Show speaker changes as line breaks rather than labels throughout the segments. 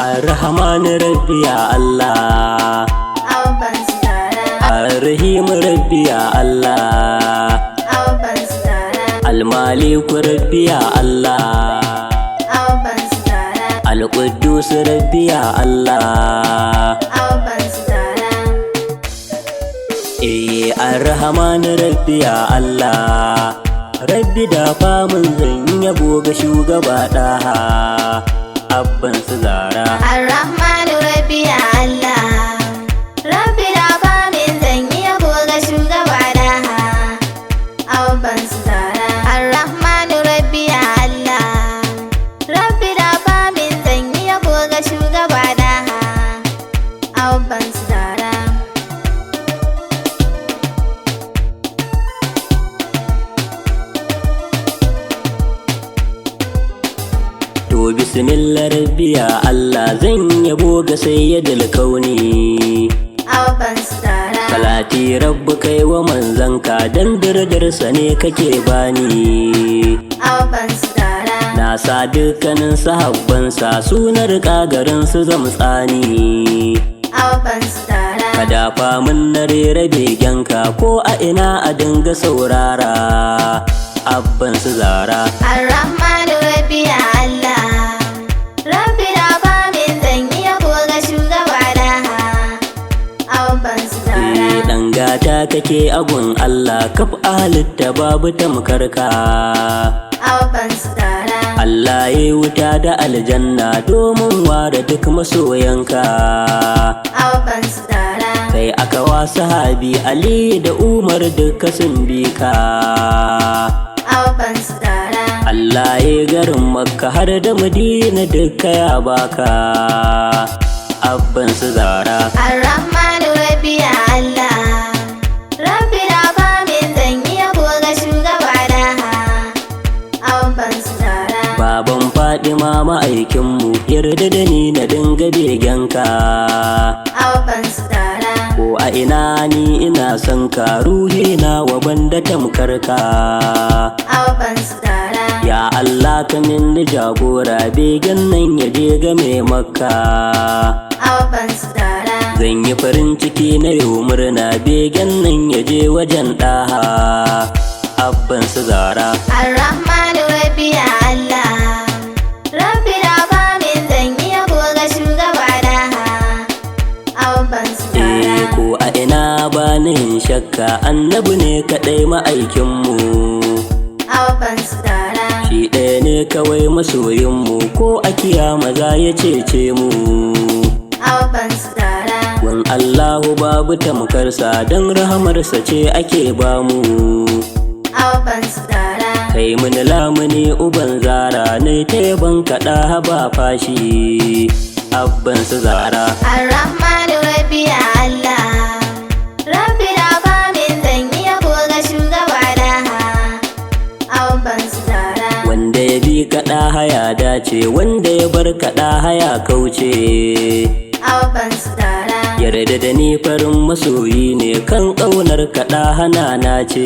Ar-Rahman Rabbi ya Allah,
Abban Zara,
Ar-Rahim Rabbi ya Allah,
Abban Zara,
Al-Malik Rabbi ya Allah,
Abban Zara,
Al-Quddus Rabbi ya Allah.
Abban Zara,
Ar-Rahman Rabbi ya Allah, Rabbi da famun zan yabo ga shugaba ɗaha Abban Zara.
Ar-Rahman Rabbi ya Allah, Rabbi da famin zan yi yabo ga shugaba daha Abban Zara. Ar-Rahman Rabbi ya Allah, Rabbi da famin zan yi yabo ga shugaba daha Abban Zara.
To bismillah Rabbi ya Allah, zan yabo ga sayyidul kauni.
Abban Zara,
Salati Rabbu kai wa manzanka, dan darajarsa ne kake bani.
Abban Zara,
Na sa dukkanin sahabbansa sunar garin su zamtsani.
Abban Zara,
Ka dafa min na rera begenka, ko a ina a dinga saurara Abban Zara.
Ar-Rahman Rabbi ya Allah, Rabbi da famin zan yi yabo ga shugaba daha Abban Zara.
Dan gata kake agun Allah, kaf a halitta babu tamkarka.
Abban Zara,
Allah ya wuta da aljanna domin ware duk masoyanka.
Abban Zara,
Kai aka wa sahabi Ali da Umar duka sun bi ka.
Abban Zara,
Allah ya garin Makka har da Madina duka ya baka Abban Zara.
Ar-Rahman Rabbi ya Allah, Rabbi da famin zan yi yabo ga shugaba daha Abban Zara.
Baban Fadima ma'aikinmu, yarda da ni na dinga begenka.
Abban Zara,
Ko a ina ni ina son ka, ruhi na wa banda tamkarka.
Abban Zara,
Ya Allah ka min jagora, begen nan ya je game Makka.
Abban Zara,
Zan yi farin ciki na yau murna, begen nan ya je wajen ɗaha Abban Zara.
Ar-Rahman Rabbi ya Allah, Rabbi da famin zan yi yabo ga shugaba daha Abban Zara.
Ko a ina ba na yin shakka, Annabi ne kaɗai ma'aikinmu.
Abban Zara,
Shi ɗaya ne kawai masoyinmu, ko a kiyama za ya cece mu.
Abban Zara,
Wan Allahu babu tamkarsa, don rahamarsa ce ake bamu.
Abban Zara,
Kai mun lamuni uban Zara, ne ta yaban kaɗa ba fashi Abban Zara.
Ar-Rahman Rabbi ya Allah, Rabbi da famin zan yi yabo ga shugaba daha Abban Zara.
Wanda ya bi kaɗa haya dace, wanda ya bar kaɗa haya kauce.
Abban Zara,
Yarda da ni farin masoyi ne, kan ƙaunar kaɗa hana na ce.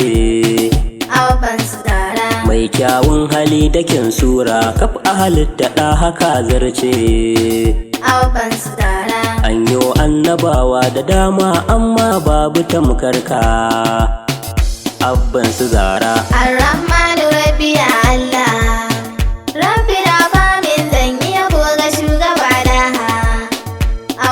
Abban Zara,
Mai kyawun hali da kyan sura, kaf a halitta ɗa haka zarce.
Abban Zara,
An yo annabawa da dama, amma babu tamkarka Abban Zara.
Ar-Rahman Rabbi ya Allah, Rabbi da famin zan yi yabo ga shugaba daha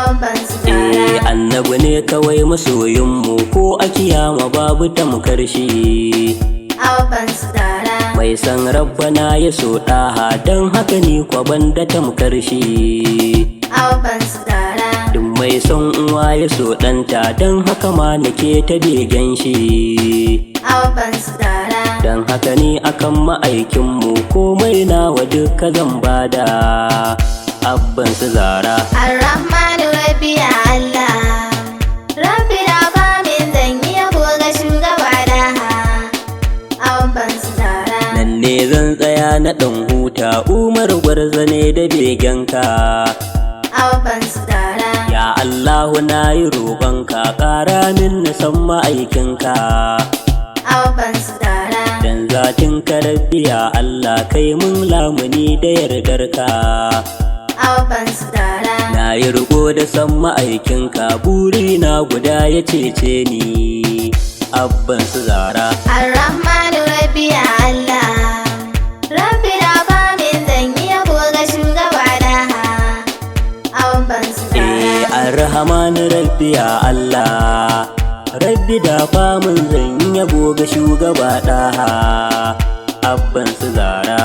Abban Zara.
Annabi ne kawai masoyinmu, ko a kiyama babu tamkar shi.
Abban Zara,
Mai san Rabbana ya so ɗaha, don haka ni kwaban da tamkar shi.
Abban Zara,
Duk mai son uwa ya so ɗanta, don haka ma nake ta begen shi.
Abban Zara,
Don haka ni akan ma'aikinmu, komai nawa duka zan bada Abban Zara.
Ar-Rahman Rabbi ya Allah, Rabbi da famin zan yi yabo ga shugaba daha Abban Zara.
Nan ne zan tsaya na ɗan huta, Umar Gwarzo ne da begenka.
Abban Zara,
Ya Allahu na yi roƙonka, ƙara min na san ma'aikinka.
Abban Zara,
Dan zatin ka Rabbi ya Allah, kai mun lamuni da yardarka
abban su zara.
Na yi riko da san ma'aikinka, burina guda ya cece ni, abban su zara.
Ar-Rahmanu Rabbi ya Allah, Rabbi da famin zan yi yabo ga shugaba daha, abban su zara.
Ar-Rahmanu Rabbi ya Allah, Rabbi da famin zan yi yabo ga shugaba daha, abban su zara.